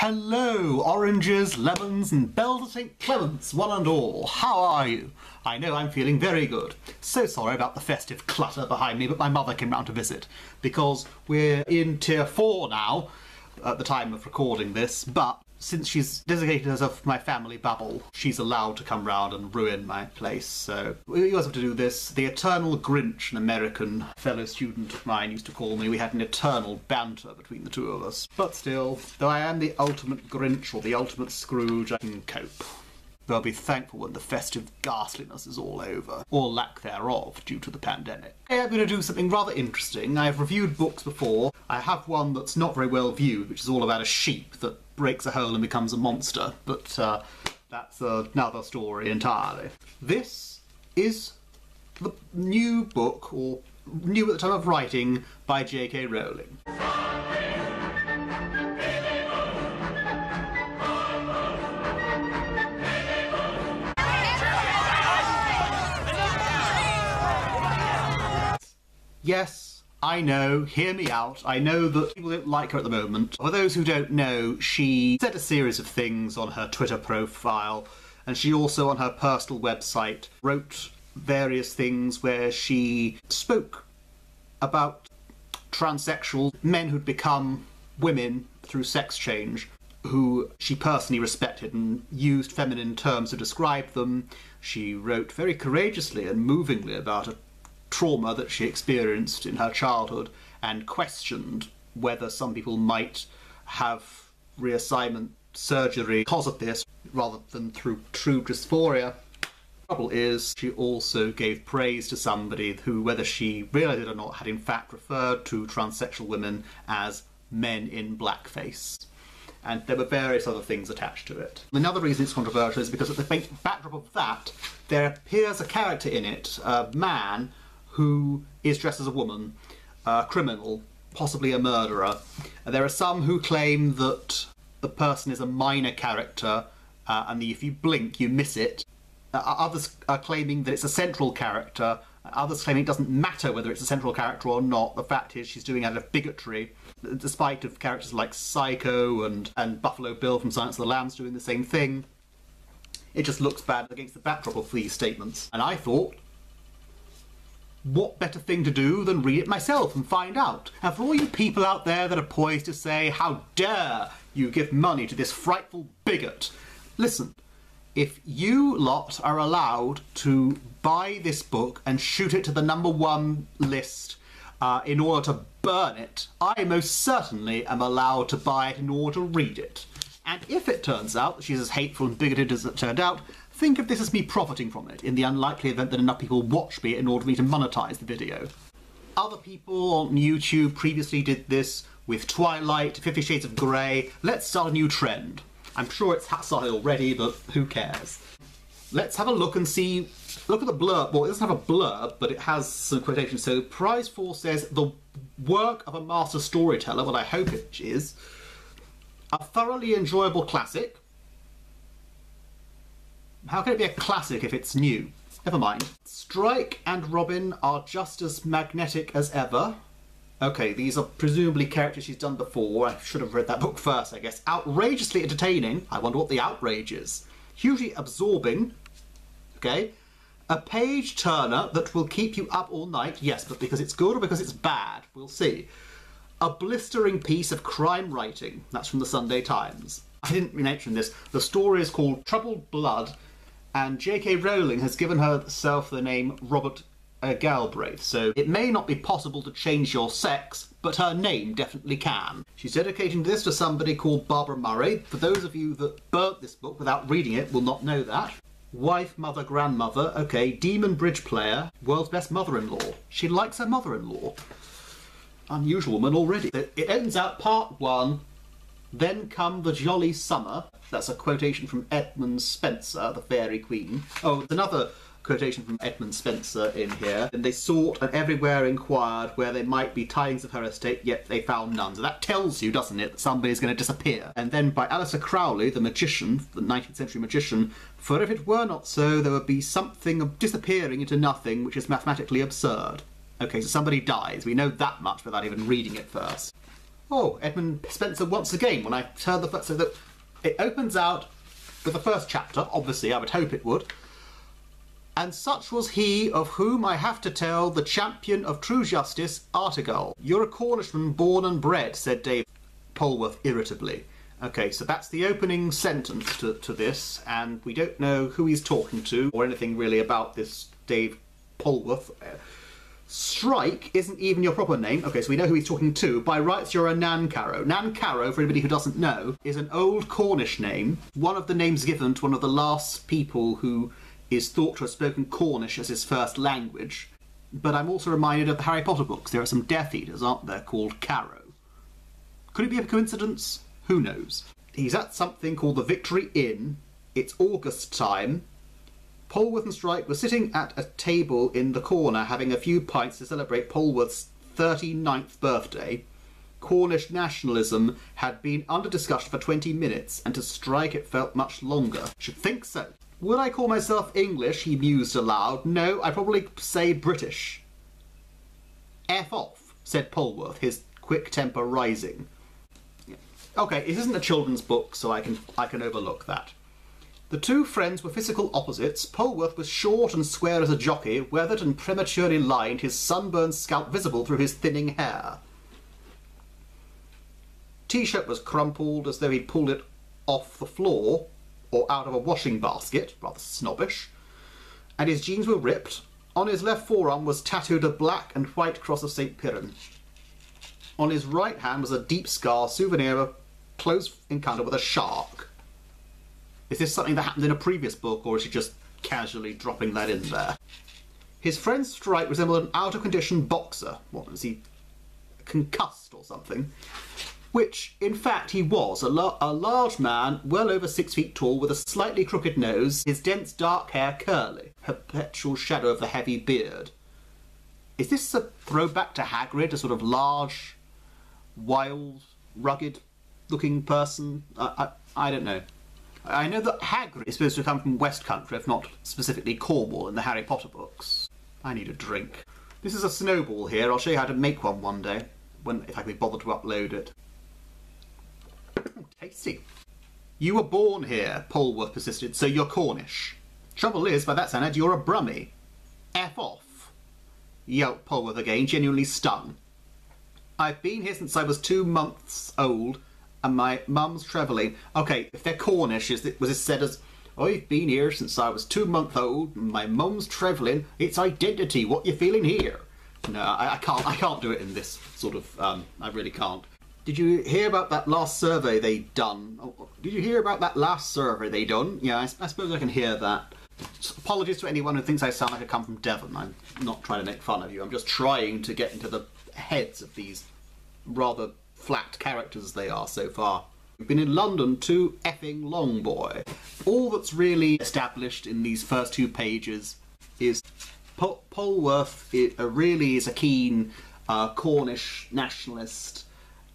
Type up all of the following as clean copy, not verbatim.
Hello, oranges, lemons and bells of St. Clements, one and all. How are you? I know I'm feeling very good. So sorry about the festive clutter behind me, but my mother came round to visit, because we're in Tier 4 now, at the time of recording this, but since she's designated herself my family bubble, she's allowed to come round and ruin my place. So we always have to do this. The eternal Grinch, an American fellow student of mine used to call me. We had an eternal banter between the two of us. But still, though I am the ultimate Grinch or the ultimate Scrooge, I can cope. Though I'll be thankful when the festive ghastliness is all over, or lack thereof, due to the pandemic. Today I'm going to do something rather interesting. I've reviewed books before. I have one that's not very well viewed, which is all about a sheep that breaks a hole and becomes a monster, but that's another story entirely. This is the new book, or new at the time of writing, by J.K. Rowling. Yes, I know, hear me out. I know that people don't like her at the moment. For those who don't know, she said a series of things on her Twitter profile, and she also on her personal website wrote various things where she spoke about transsexual men who'd become women through sex change, who she personally respected and used feminine terms to describe them. She wrote very courageously and movingly about a trauma that she experienced in her childhood and questioned whether some people might have reassignment surgery because of this rather than through true dysphoria. The trouble is, she also gave praise to somebody who, whether she realised it or not, had in fact referred to transsexual women as men in blackface. And there were various other things attached to it. Another reason it's controversial is because at the backdrop of that, there appears a character in it, a man, who is dressed as a woman, a criminal, possibly a murderer. There are some who claim that the person is a minor character and if you blink you miss it. Others are claiming that it's a central character. Others claiming it doesn't matter whether it's a central character or not. The fact is she's doing it out of bigotry, despite of characters like Psycho and Buffalo Bill from Silence of the Lambs doing the same thing. It just looks bad against the backdrop of these statements. And I thought, what better thing to do than read it myself and find out? And for all you people out there that are poised to say, how dare you give money to this frightful bigot, listen, if you lot are allowed to buy this book and shoot it to the #1 list in order to burn it, I most certainly am allowed to buy it in order to read it. And if it turns out that she's as hateful and bigoted as it turned out, think of this as me profiting from it, in the unlikely event that enough people watch me in order for me to monetize the video. Other people on YouTube previously did this with Twilight, 50 Shades of Grey. Let's start a new trend. I'm sure it's started already, but who cares? Let's have a look and see. Look at the blurb. Well, it doesn't have a blurb, but it has some quotations. So Prize 4 says, the work of a master storyteller, well I hope it is, a thoroughly enjoyable classic. How can it be a classic if it's new? Never mind. Strike and Robin are just as magnetic as ever. Okay, these are presumably characters she's done before. I should have read that book first, I guess. Outrageously entertaining. I wonder what the outrage is. Hugely absorbing. Okay. A page turner that will keep you up all night. Yes, but because it's good or because it's bad? We'll see. A blistering piece of crime writing. That's from the Sunday Times. I didn't mention this. The story is called Troubled Blood, and J.K. Rowling has given herself the name Robert Galbraith, so it may not be possible to change your sex, but her name definitely can. She's dedicating this to somebody called Barbara Murray. For those of you that burnt this book without reading it will not know that. Wife, mother, grandmother, okay, demon bridge player, world's best mother-in-law. She likes her mother-in-law. Unusual woman already. It ends out part 1. Then come the jolly summer. That's a quotation from Edmund Spenser, the Fairy Queen. Oh, there's another quotation from Edmund Spenser in here. And they sought and everywhere inquired where there might be tidings of her estate, yet they found none. So that tells you, doesn't it, that somebody's going to disappear. And then by Alistair Crowley, the magician, the 19th century magician, for if it were not so, there would be something of disappearing into nothing, which is mathematically absurd. Okay, so somebody dies. We know that much without even reading it first. Oh, Edmund Spenser once again, when I heard the first... So that it opens out with the first chapter, obviously, I would hope it would. And such was he of whom I have to tell, the champion of true justice, Artegall. You're a Cornishman born and bred, said Dave Polwarth irritably. Okay, so that's the opening sentence to this, and we don't know who he's talking to or anything really about this Dave Polwarth. Strike isn't even your proper name. Okay, so we know who he's talking to. By rights, you're a Nancarrow. Nancarrow, for anybody who doesn't know, is an old Cornish name. One of the names given to one of the last people who is thought to have spoken Cornish as his first language. But I'm also reminded of the Harry Potter books. There are some Death Eaters, aren't there, called Carrow. Could it be a coincidence? Who knows? He's at something called the Victory Inn. It's August time. Polwarth and Strike were sitting at a table in the corner having a few pints to celebrate Polwarth's 39th birthday. Cornish nationalism had been under discussion for 20 minutes, and to Strike it felt much longer. Should think so. Would I call myself English? He mused aloud. No, I'd probably say British. F off, said Polwarth, his quick temper rising. Okay, it isn't a children's book, so I can overlook that. The two friends were physical opposites. Polwarth was short and square as a jockey, weathered and prematurely lined, his sunburned scalp visible through his thinning hair. T-shirt was crumpled as though he'd pulled it off the floor or out of a washing basket, rather snobbish, and his jeans were ripped. On his left forearm was tattooed a black and white cross of St. Piran. On his right hand was a deep scar, souvenir of a close encounter with a shark. Is this something that happened in a previous book, or is he just casually dropping that in there? His friend Strike resembled an out-of-condition boxer. What, was he concussed or something? Which, in fact, he was. A large man, well over 6 feet tall, with a slightly crooked nose, his dense dark hair curly, perpetual shadow of the heavy beard. Is this a throwback to Hagrid, a sort of large, wild, rugged-looking person? I don't know. I know that Hagrid is supposed to come from West Country, if not specifically Cornwall, in the Harry Potter books. I need a drink. This is a snowball here. I'll show you how to make one day, if I can be bothered to upload it. Oh, tasty. You were born here, Polwarth persisted, so you're Cornish. Trouble is, by that standard, you're a Brummie. F off, yelped Polwarth again, genuinely stung. I've been here since I was 2 months old, and my mum's travelling. Okay, if they're Cornish, was it said as, I've been here since I was 2 months old, and my mum's travelling, it's identity, what you feeling here? No, I can't do it in this sort of, I really can't. Did you hear about that last survey they done? Did you hear about that last survey they done? Yeah, I suppose I can hear that. Apologies to anyone who thinks I sound like I come from Devon. I'm not trying to make fun of you. I'm just trying to get into the heads of these rather flat characters they are so far. We've been in London too effing long, boy. All that's really established in these first 2 pages is Polwarth really is a keen Cornish nationalist,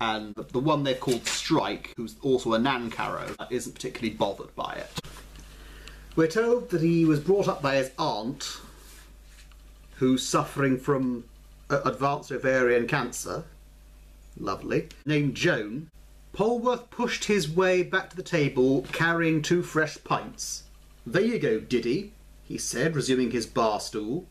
and the one they've called Strike, who's also a Nancarrow, isn't particularly bothered by it. We're told that he was brought up by his aunt, who's suffering from advanced ovarian cancer. Lovely. Named Joan. Polwarth pushed his way back to the table, carrying 2 fresh pints. There you go, Diddy, he said, resuming his bar stool.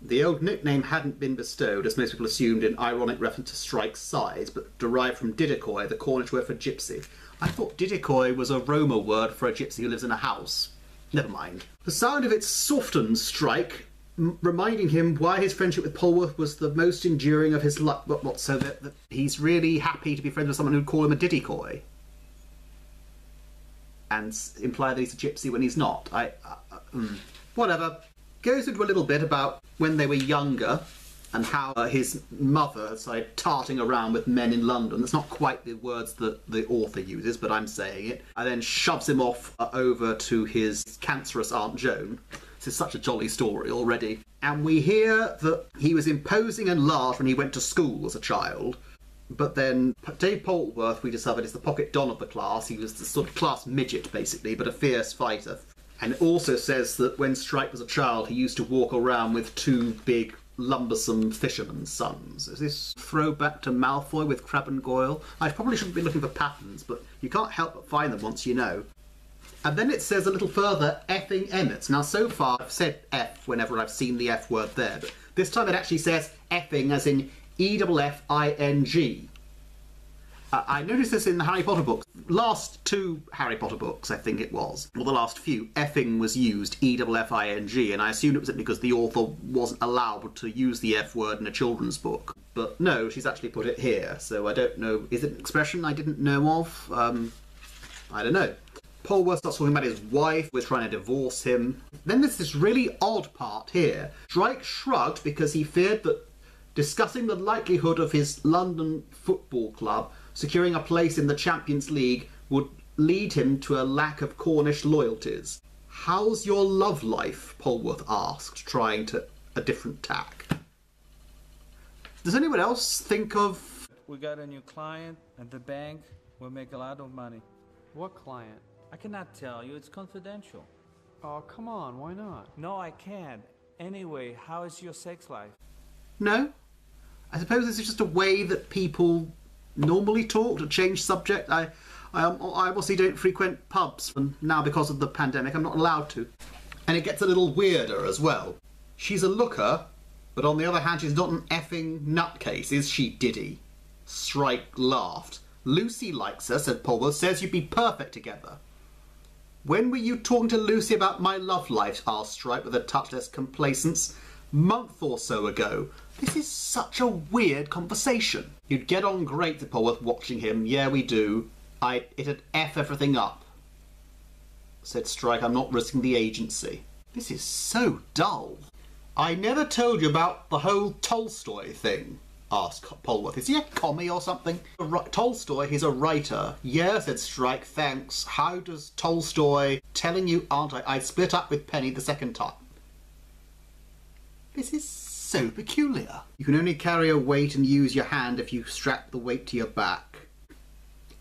The old nickname hadn't been bestowed, as most people assumed, in ironic reference to Strike's size, but derived from Didikoi, the Cornish word for gypsy. I thought Didikoi was a Roma word for a gypsy who lives in a house. Never mind. The sound of it softened Strike, reminding him why his friendship with Polwarth was the most enduring of his life. So that he's really happy to be friends with someone who'd call him a Didikoi, and imply that he's a gypsy when he's not. Whatever. Goes into a little bit about when they were younger and how his mother started tarting around with men in London. That's not quite the words that the author uses, but I'm saying it. And then shoves him off over to his cancerous Aunt Joan. This is such a jolly story already. And we hear that he was imposing and large when he went to school as a child. But then Dave Polwarth, we discovered, is the pocket don of the class. He was the sort of class midget, basically, but a fierce fighter. And it also says that when Strike was a child, he used to walk around with 2 big lumbersome fisherman's sons. Is this throwback to Malfoy with Crabbe and Goyle? I probably shouldn't be looking for patterns, but you can't help but find them once you know. And then it says a little further, effing Emmett. Now, so far, I've said F whenever I've seen the F word there, but this time it actually says effing as in E-F-F-I-N-G. I noticed this in the Harry Potter books. Last 2 Harry Potter books, I think it was, or the last few, effing was used, E-F-F-I-N-G, and I assumed it was because the author wasn't allowed to use the F word in a children's book. But no, she's actually put it here, so I don't know. Is it an expression I didn't know of? I don't know. Polwarth starts talking about his wife, we're trying to divorce him. Then there's this really odd part here. Strike shrugged because he feared that discussing the likelihood of his London football club securing a place in the Champions League would lead him to a lack of Cornish loyalties. How's your love life? Polwarth asked, trying to a different tack. Does anyone else think of... We got a new client at the bank. We'll make a lot of money. What client? I cannot tell you. It's confidential. Oh, come on. Why not? No, I can't. Anyway, how is your sex life? No? I suppose this is just a way that people normally talk to change subject. I obviously don't frequent pubs, and now because of the pandemic I'm not allowed to. And it gets a little weirder as well. She's a looker, but on the other hand she's not an effing nutcase, is she, Diddy? Strike laughed. Lucy likes her, said Polwarth, says you'd be perfect together. When were you talking to Lucy about my love life? Asked Strike with a touch less complacence. Month or so ago. This is such a weird conversation. You'd get on great, said Polwarth, watching him. Yeah, we do. It'd F everything up, said Strike. I'm not risking the agency. This is so dull. I never told you about the whole Tolstoy thing, asked Polwarth. Is he a commie or something? Tolstoy, he's a writer. Yeah, said Strike, thanks. How does Tolstoy... Telling you, aren't I? I split up with Penny the second time. This is so peculiar. You can only carry a weight and use your hand if you strap the weight to your back.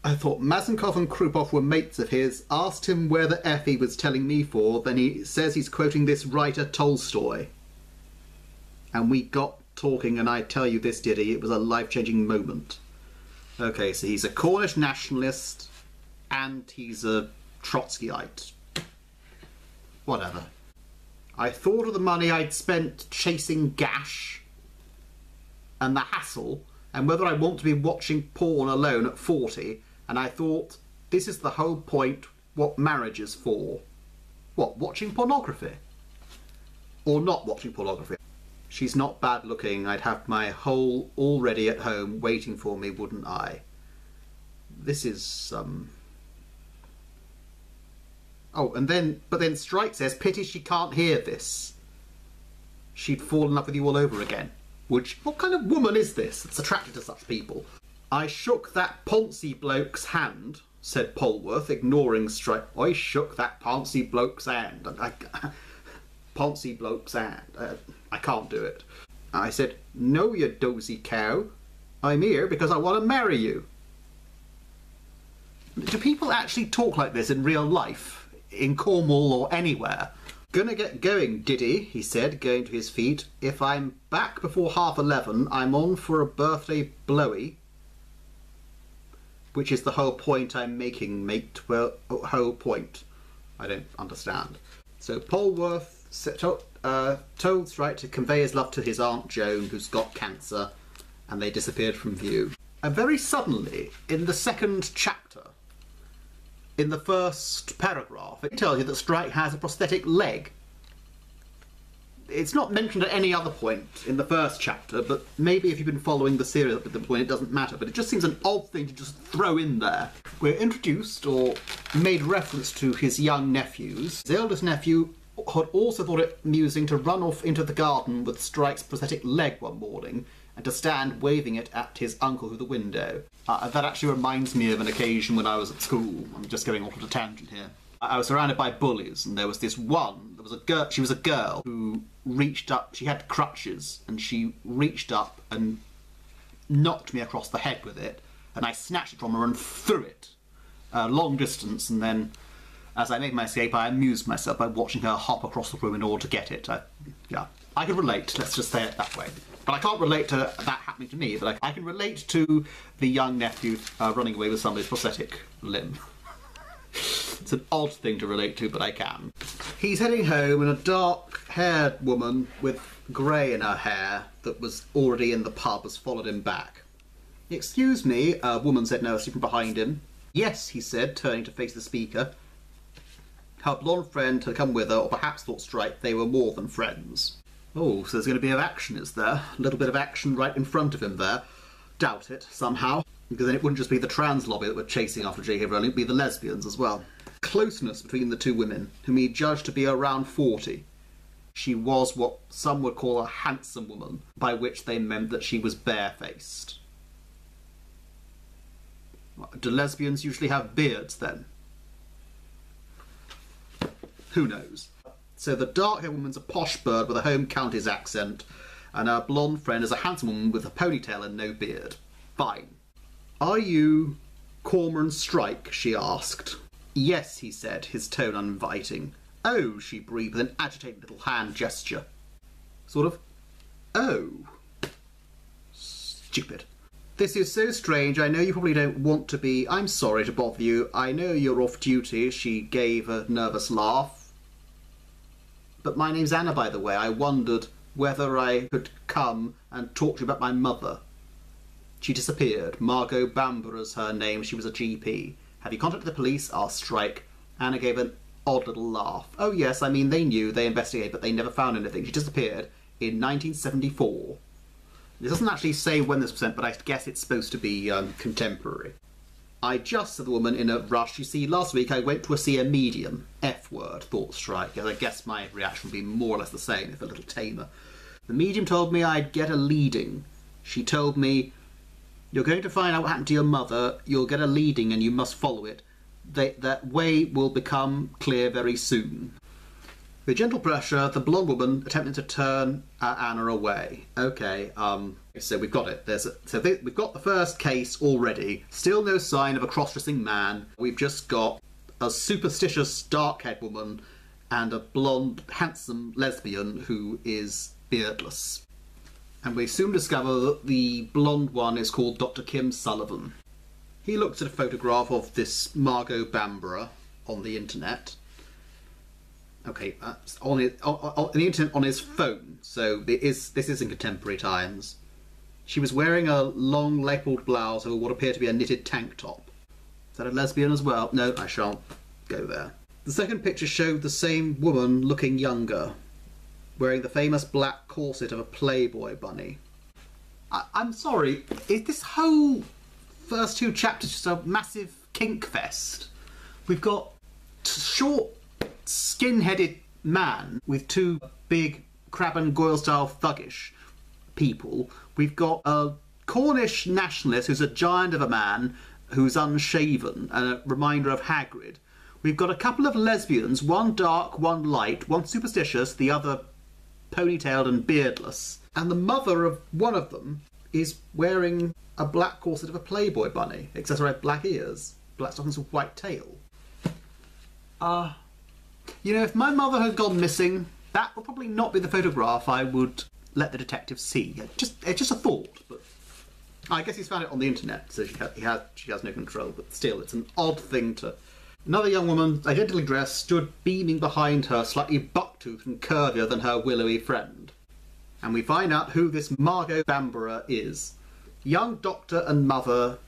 I thought Mazenkov and Krupov were mates of his, asked him where the F he was telling me for, then he says he's quoting this writer Tolstoy. And we got talking, and I tell you this, Diddy, it was a life-changing moment. Okay, so he's a Cornish nationalist, and he's a Trotskyite. Whatever. I thought of the money I'd spent chasing Gash, and the hassle, and whether I want to be watching porn alone at 40, and I thought, this is the whole point, what marriage is for. What, watching pornography? Or not watching pornography? She's not bad looking. I'd have my whole already at home waiting for me, wouldn't I? This is, Oh, and then, but then Strike says, pity she can't hear this. She'd fall in love with you all over again. What kind of woman is this that's attracted to such people? I shook that Poncy bloke's hand, said Polwarth, ignoring Strike. I shook that Poncy bloke's hand. Poncy bloke's hand. I can't do it. I said, no, you dozy cow. I'm here because I want to marry you. Do people actually talk like this in real life? In Cornwall or anywhere? Gonna get going, Diddy, he said, going to his feet. If I'm back before 11:30, I'm on for a birthday blowy. Which is the whole point I'm making, mate. Well, whole point. I don't understand. So Polwarth told Strike to convey his love to his Aunt Joan, who's got cancer, and they disappeared from view. And very suddenly, in the second chapter, in the first paragraph, it tells you that Strike has a prosthetic leg. It's not mentioned at any other point in the first chapter, but maybe if you've been following the series up to the point it doesn't matter, but it just seems an odd thing to just throw in there. We're introduced, or made reference to, his young nephews. His eldest nephew had also thought it amusing to run off into the garden with Strike's prosthetic leg one morning, and to stand waving it at his uncle through the window. That actually reminds me of an occasion when I was at school. I'm just going off on a tangent here. I was surrounded by bullies, and there was this one, she was a girl who reached up, she had crutches, and she reached up and knocked me across the head with it, and I snatched it from her and threw it long distance, and then as I made my escape I amused myself by watching her hop across the room in order to get it. Yeah. I can relate, let's just say it that way. But I can't relate to that happening to me, but I can relate to the young nephew running away with somebody's prosthetic limb. It's an odd thing to relate to, but I can. He's heading home and a dark-haired woman with grey in her hair that was already in the pub has followed him back. "Excuse me," a woman said nervously from behind him. "Yes," he said, turning to face the speaker. Her blonde friend had come with her, or perhaps thought Strike they were more than friends. Oh, so there's going to be a bit of action, is there? A little bit of action right in front of him there. Doubt it, somehow. Because then it wouldn't just be the trans lobby that were chasing after J.K. Rowling, it'd be the lesbians as well. Closeness between the two women, whom he judged to be around 40. She was what some would call a handsome woman, by which they meant that she was barefaced. Do lesbians usually have beards, then? Who knows? So the dark-haired woman's a posh bird with a home counties accent, and her blonde friend is a handsome woman with a ponytail and no beard. Fine. "Are you Cormoran Strike?" she asked. "Yes," he said, his tone uninviting. "Oh," she breathed with an agitated little hand gesture. Sort of, "Oh." Stupid. "This is so strange. I know you probably don't want to be. I'm sorry to bother you. I know you're off duty." She gave a nervous laugh. "But my name's Anna, by the way. I wondered whether I could come and talk to you about my mother." She disappeared. Margot Bambora's her name. She was a GP. "Have you contacted the police?" asked Strike. Anna gave an odd little laugh. "Oh yes, I mean they knew, they investigated, but they never found anything. She disappeared in 1974. It doesn't actually say when this was sent, but I guess it's supposed to be contemporary. "I just," said the woman in a rush, "you see, last week I went to see a medium." F word, thought Strike. I guess my reaction would be more or less the same, if a little tamer. "The medium told me I'd get a leading. She told me, 'You're going to find out what happened to your mother. You'll get a leading and you must follow it. That way will become clear very soon.'" With gentle pressure, the blonde woman attempted to turn Anna away. Okay, so we've got it. We've got the first case already. Still no sign of a cross-dressing man. We've just got a superstitious dark-haired woman and a blonde, handsome lesbian who is beardless. And we soon discover that the blonde one is called Dr. Kim Sullivan. He looks at a photograph of this Margot Bambora on the internet. Okay, on the internet on his phone, so this is in contemporary times. She was wearing a long lapelled blouse over what appeared to be a knitted tank top. Is that a lesbian as well? No, I shan't go there. The second picture showed the same woman looking younger, wearing the famous black corset of a Playboy bunny. I'm sorry, is this whole first two chapters just a massive kink fest? We've got short, skin-headed man with two big Crab and Goyle style thuggish people. We've got a Cornish nationalist who's a giant of a man who's unshaven and a reminder of Hagrid. We've got a couple of lesbians, one dark, one light, one superstitious, the other ponytailed and beardless. And the mother of one of them is wearing a black corset of a Playboy bunny, except for black ears, black stockings with white tail. You know, if my mother had gone missing, that would probably not be the photograph I would let the detective see. It's just a thought, but I guess he's found it on the internet, so she has no control, but still, it's an odd thing to... Another young woman, identically dressed, stood beaming behind her, slightly buck-toothed and curvier than her willowy friend. And we find out who this Margot Bambora is. Young doctor and mother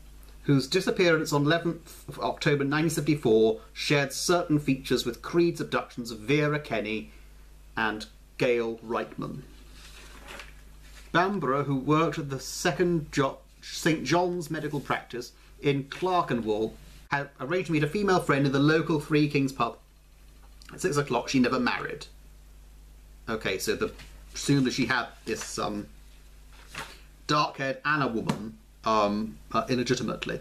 whose disappearance on 11th of October 1974 shared certain features with Creed's abductions of Vera Kenny and Gail Reitman. Bambora, who worked at the St John's Medical Practice in Clerkenwell, had arranged to meet a female friend in the local Three Kings pub. At 6 o'clock, she never married. Okay, so soon as she had this dark-haired Anna woman illegitimately.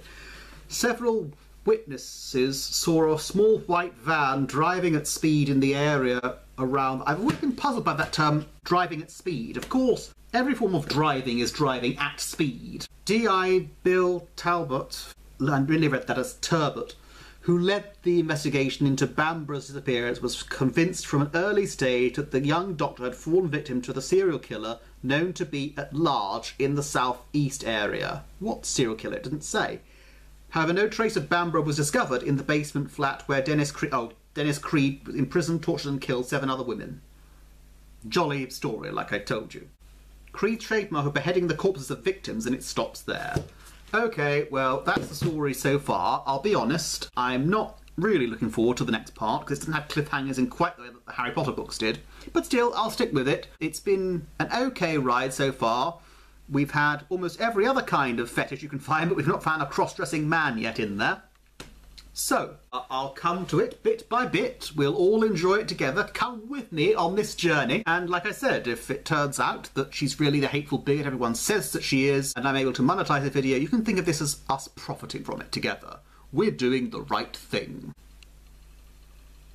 Several witnesses saw a small white van driving at speed in the area around... I've always been puzzled by that term, driving at speed. Of course, every form of driving is driving at speed. D.I. Bill Talbot, I really read that as Turbot, who led the investigation into Bamborough's disappearance, was convinced from an early stage that the young doctor had fallen victim to the serial killer known to be at large in the southeast area. What serial killer? It didn't say. However, no trace of Bamborough was discovered in the basement flat where Dennis Creed imprisoned, tortured and killed 7 other women. Jolly story, like I told you. Creed's trademark of beheading the corpses of victims, and it stops there. Okay, well, that's the story so far. I'll be honest, I'm not really looking forward to the next part because it doesn't have cliffhangers in quite the way that the Harry Potter books did. But still, I'll stick with it. It's been an okay ride so far. We've had almost every other kind of fetish you can find, but we've not found a cross-dressing man yet in there. So, I'll come to it bit by bit. We'll all enjoy it together. Come with me on this journey. And like I said, if it turns out that she's really the hateful bigot everyone says that she is, and I'm able to monetize the video, you can think of this as us profiting from it together. We're doing the right thing.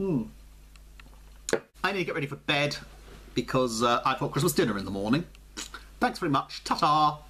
I need to get ready for bed because I've got Christmas dinner in the morning. Thanks very much. Ta-ta!